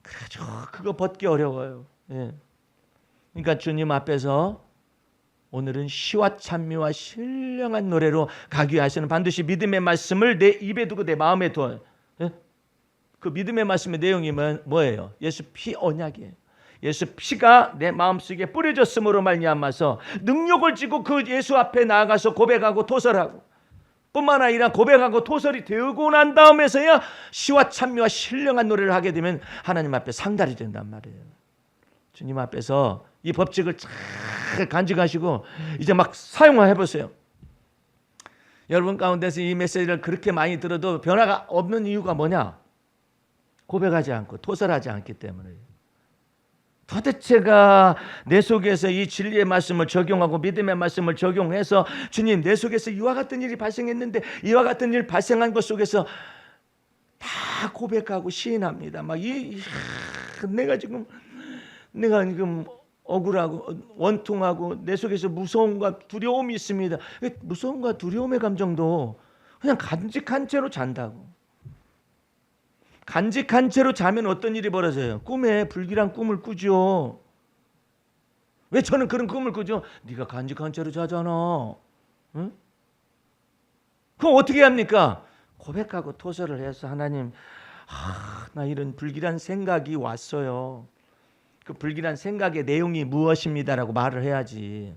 그래가지고 그거 벗기 어려워요. 예. 그러니까 주님 앞에서 오늘은 시와 찬미와 신령한 노래로 가기 위해서는 반드시 믿음의 말씀을 내 입에 두고 내 마음에 둬요. 예? 그 믿음의 말씀의 내용이 뭐예요? 예수 피 언약이에요. 예수 피가 내 마음속에 뿌려졌음으로 말미암아서 능력을 지고 그 예수 앞에 나아가서 고백하고 토설하고 뿐만 아니라 고백하고 토설이 되고 난 다음에서야 시와 찬미와 신령한 노래를 하게 되면 하나님 앞에 상달이 된단 말이에요. 주님 앞에서 이 법칙을 잘 간직하시고 이제 막 사용해 보세요. 여러분 가운데서 이 메시지를 그렇게 많이 들어도 변화가 없는 이유가 뭐냐? 고백하지 않고 토설하지 않기 때문에. 도대체가 내 속에서 이 진리의 말씀을 적용하고 믿음의 말씀을 적용해서 주님 내 속에서 이와 같은 일이 발생했는데 이와 같은 일 발생한 것 속에서 다 고백하고 시인합니다. 막 내가 지금 억울하고 원통하고 내 속에서 무서움과 두려움이 있습니다. 무서움과 두려움의 감정도 그냥 간직한 채로 잔다고. 간직한 채로 자면 어떤 일이 벌어져요? 꿈에 불길한 꿈을 꾸죠. 왜 저는 그런 꿈을 꾸죠? 네가 간직한 채로 자잖아. 응? 그럼 어떻게 합니까? 고백하고 토설을 해서 하나님, 나 이런 불길한 생각이 왔어요. 그 불길한 생각의 내용이 무엇입니다라고 말을 해야지.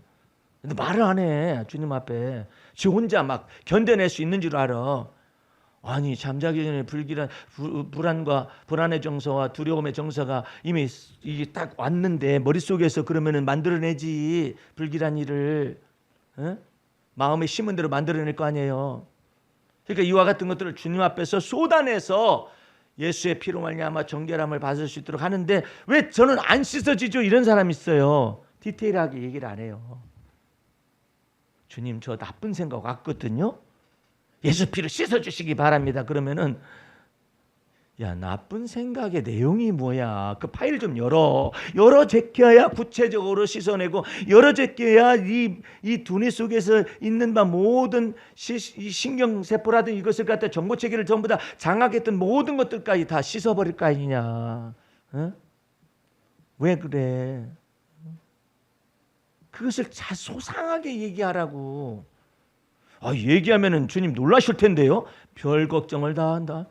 근데 말을 안 해. 주님 앞에. 지 혼자 막 견뎌낼 수 있는 줄 알아. 아니 잠자기 전에 불길한 불안의 정서와 두려움의 정서가 이미 이게 딱 왔는데 머릿속에서 그러면은 만들어내지. 불길한 일을 마음에 심은 대로 만들어낼 거 아니에요. 그러니까 이와 같은 것들을 주님 앞에서 쏟아내서 예수의 피로 말미암아 정결함을 받을 수 있도록 하는데 왜 저는 안 씻어지죠? 이런 사람이 있어요. 디테일하게 얘기를 안 해요. 주님 저 나쁜 생각 왔거든요. 예수 피로 씻어주시기 바랍니다. 그러면은 야 나쁜 생각의 내용이 뭐야? 그 파일 좀 열어 제껴야 구체적으로 씻어내고 열어 제껴야 이 두뇌 속에서 있는 바 모든 이 신경세포라든 이것을 갖다 정보체계를 전부 다 장악했던 모든 것들까지 다 씻어버릴 거 아니냐? 어? 왜 그래? 그것을 잘 소상하게 얘기하라고. 얘기하면은 주님 놀라실 텐데요. 별 걱정을 다 한다.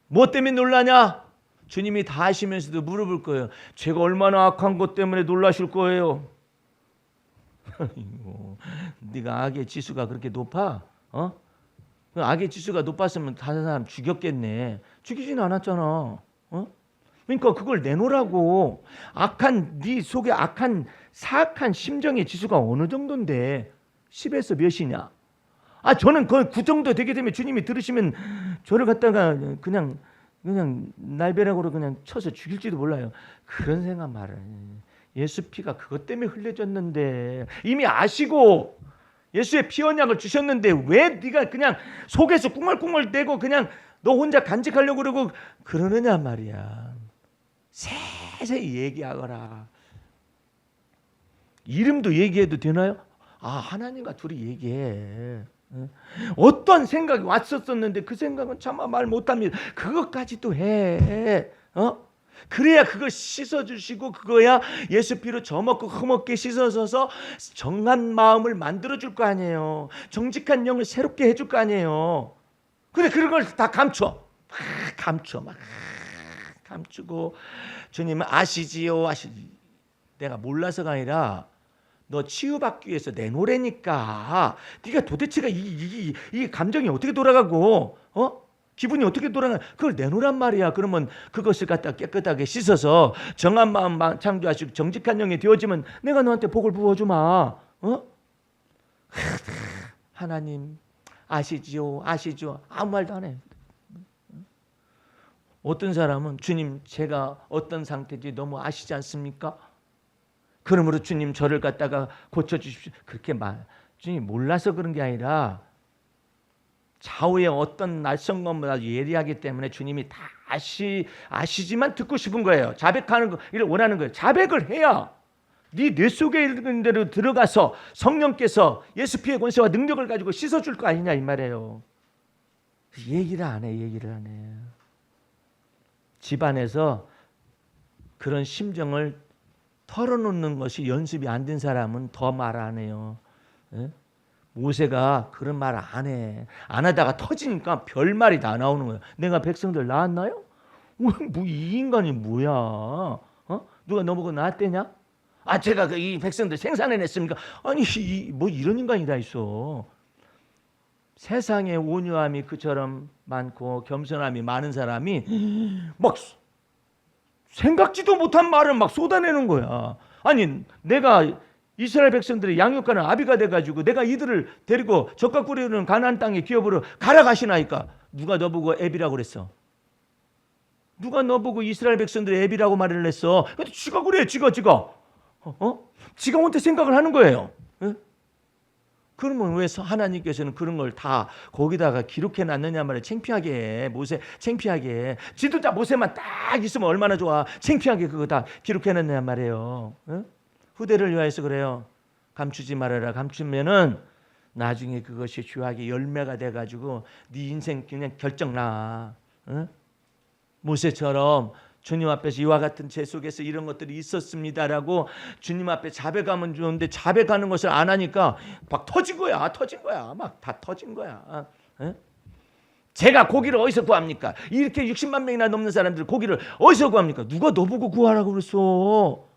뭐 때문에 놀라냐? 주님이 다 하시면서도 물어볼 거예요. 제가 얼마나 악한 것 때문에 놀라실 거예요. 네가 악의 지수가 그렇게 높아? 악의 지수가 높았으면 다른 사람 죽였겠네. 죽이진 않았잖아. 그러니까 그걸 내놓으라고. 네 속에 사악한 심정의 지수가 어느 정도인데 10에서 몇이냐? 저는 그 정도 되게 되면 주님이 들으시면 저를 갖다가 그냥 날벼락으로 그냥 쳐서 죽일지도 몰라요. 그런 생각 말아요. 예수 피가 그것 때문에 흘려졌는데 이미 아시고 예수의 피 언약을 주셨는데 왜 네가 그냥 속에서 꿍얼꿍얼대고 그냥 너 혼자 간직하려고 그러고 그러느냐 말이야. 세세히 얘기하거라. 이름도 얘기해도 되나요? 아, 하나님과 둘이 얘기해. 어떤 생각이 왔었었는데 그 생각은 차마 말 못합니다. 그것까지도 해. 그래야 그거 씻어주시고 그거야 예수 피로 저먹고 흠없게 씻어서서 정한 마음을 만들어줄 거 아니에요. 정직한 영을 새롭게 해줄 거 아니에요. 근데 그런 걸 다 감춰. 막 감추고 주님은 아시지요. 내가 몰라서가 아니라 너 치유받기 위해서 내 노래니까 네가 도대체가 이 감정이 어떻게 돌아가고 기분이 어떻게 돌아가 그걸 내놓으란 말이야. 그러면 그것을 갖다 깨끗하게 씻어서 정한 마음 창조하시고 정직한 영이 되어지면 내가 너한테 복을 부어주마. 하나님 아시지요. 아무 말도 안 해. 어떤 사람은 주님 제가 어떤 상태인지 너무 아시지 않습니까? 그러므로 주님 저를 갖다가 고쳐주십시오. 그렇게 주님 몰라서 그런 게 아니라 좌우의 어떤 날성검보다 예리하기 때문에 주님이 다 아시지만 듣고 싶은 거예요. 자백하는 걸 원하는 거예요. 자백을 해야 네 뇌 속에 있는 대로 들어가서 성령께서 예수 피의 권세와 능력을 가지고 씻어줄 거 아니냐 이 말이에요. 얘기를 안 해. 집안에서 그런 심정을 털어놓는 것이 연습이 안 된 사람은 더 말 안 해요. 모세가 그런 말 안 해. 안 하다가 터지니까 별말이 다 나오는 거예요. 내가 백성들 낳았나요? 이 인간이 뭐야? 누가 너보고 낳았대냐? 제가 이 백성들 생산해냈습니까? 아니 뭐 이런 인간이 다 있어. 세상에 온유함이 그처럼 많고 겸손함이 많은 사람이 막 생각지도 못한 말을 막 쏟아내는 거야. 아니 내가 이스라엘 백성들의 양육하는 아비가 돼가지고 내가 이들을 데리고 젖과 꿀이 흐르는 가나안 땅에 기업으로 가라 가시나이까 누가 너보고 애비라고 그랬어? 누가 너보고 이스라엘 백성들의 애비라고 말을 했어? 근데 지가 그래. 지가 혼자 생각을 하는 거예요. 그러면 왜 하나님께서는 그런 걸 다 거기다가 기록해 놨느냐 말이야. 창피하게 해. 모세 창피하게 해. 지도자 모세만 딱 있으면 얼마나 좋아. 창피하게 그거 다 기록해 놨느냐 말이에요. 후대를 위하여서 그래요. 감추지 말아라. 감추면은 나중에 그것이 주하게 열매가 돼가지고 네 인생 그냥 결정나. 모세처럼 주님 앞에서 이와 같은 제 속에서 이런 것들이 있었습니다라고 주님 앞에 자백하면 좋은데 자백하는 것을 안 하니까 막 터진 거야. 막 다 터진 거야. 제가 고기를 어디서 구합니까? 이렇게 60만 명이나 넘는 사람들 고기를 어디서 구합니까? 누가 너보고 구하라고 그랬어?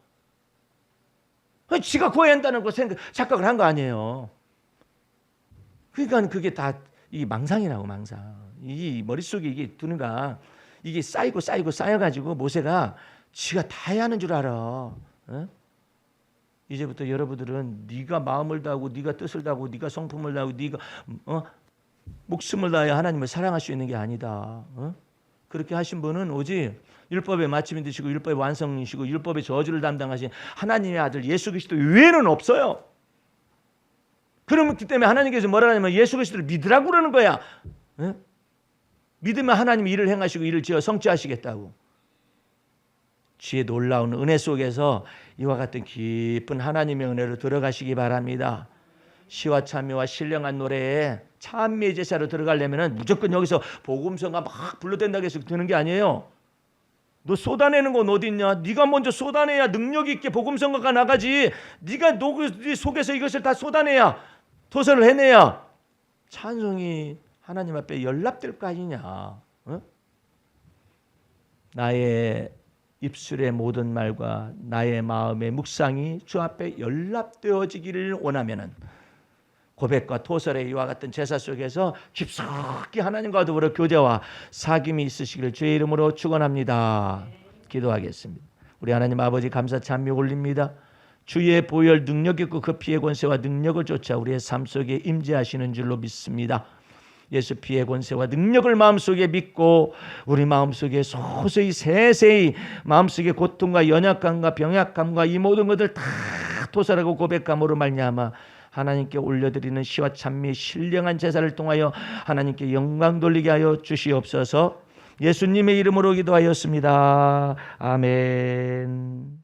지가 구해야 한다는 거 착각을 한 거 아니에요. 그러니까 그게 다 이 망상이라고 망상. 이 머릿속에 이게 드는가 이게 쌓여가지고 모세가 지가 다 해야 하는 줄 알아. 이제부터 여러분들은 네가 마음을 다하고 네가 뜻을 다하고 네가 성품을 다하고 네가 목숨을 다하여 하나님을 사랑할 수 있는 게 아니다. 그렇게 하신 분은 오직 율법의 마침이 되시고 율법의 완성이시고 율법의 저주를 담당하신 하나님의 아들 예수 그리스도 외에는 없어요. 그렇기 때문에 하나님께서 뭐라 하냐면 예수 그리스도를 믿으라고 그러는 거야. 믿으면 하나님이 일을 행하시고 일을 지어 성취하시겠다고. 주의 놀라운 은혜 속에서 이와 같은 깊은 하나님의 은혜로 들어가시기 바랍니다. 시와 참여와 신령한 노래에 찬미의 제사로 들어가려면 무조건 여기서 복음서가 막 불러댄다고 해서 되는 게 아니에요. 너 쏟아내는 건 어디 있냐? 네가 먼저 쏟아내야 능력 있게 복음성가가 나가지. 네가 네 속에서 이것을 다 쏟아내야 도서를 해내야 찬송이 하나님 앞에 연락될 거 아니냐. 나의 입술의 모든 말과 나의 마음의 묵상이 주 앞에 연락되어지기를 원하면은 고백과 토설의 이와 같은 제사 속에서 깊숙이 하나님과 더불어 교제와 사귐이 있으시기를 주의 이름으로 축원합니다. 기도하겠습니다. 우리 하나님 아버지 감사 찬미 올립니다. 주의 보혈 능력 있고 그 피의 권세와 능력을 쫓아 우리의 삶 속에 임재하시는 줄로 믿습니다. 예수 피의 권세와 능력을 마음속에 믿고 우리 마음속에 소소히 세세히 마음속에 고통과 연약감과 병약감과 이 모든 것들 다 토설하고 고백함으로 말미암아 하나님께 올려드리는 시와 찬미의 신령한 제사를 통하여 하나님께 영광 돌리게 하여 주시옵소서. 예수님의 이름으로 기도하였습니다. 아멘.